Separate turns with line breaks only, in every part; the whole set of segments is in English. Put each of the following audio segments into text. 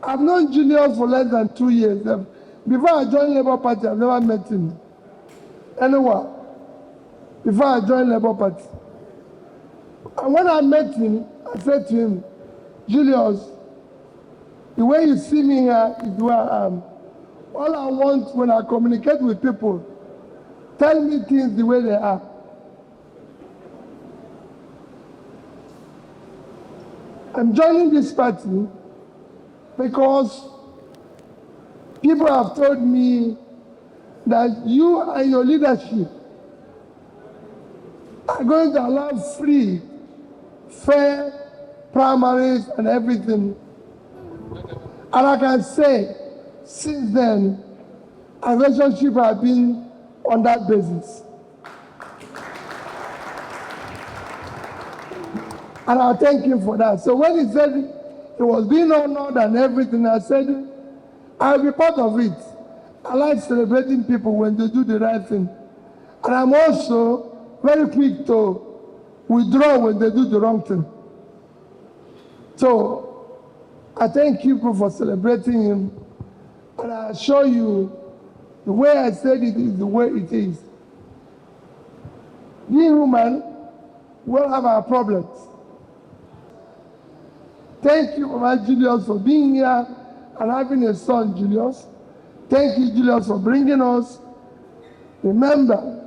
I've known Julius for less than 2 years. Before I joined Labour Party, I've never met him anywhere. Before I joined Labour Party. And when I met him, I said to him, Julius, the way you see me here is where I am. All I want when I communicate with people, tell me things the way they are. I'm joining this party because people have told me that you and your leadership are going to allow free, fair primaries and everything. And I can say, since then, our relationship has been on that basis. And I thank him for that. So when he said he was being honored and everything, I said, I'll be part of it. I like celebrating people when they do the right thing. And I'm also very quick to withdraw when they do the wrong thing. So I thank you for celebrating him. And I assure you, the way I said it is the way it is. Being human, we'll have our problems. Thank you, Mama Julius, for being here and having a son, Julius. Thank you, Julius, for bringing us. Remember,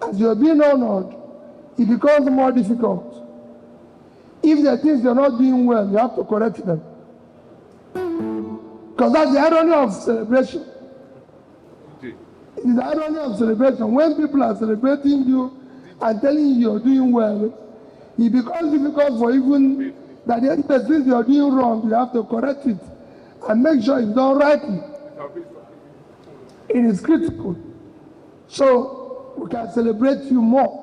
as you're being honored, it becomes more difficult. If there are things you're not doing well, you have to correct them. Because that's the irony of celebration. It is the irony of celebration. When people are celebrating you and telling you you're doing well, it becomes difficult for even that the things you're doing wrong, you have to correct it and make sure it's done rightly. It is critical. So we can celebrate you more.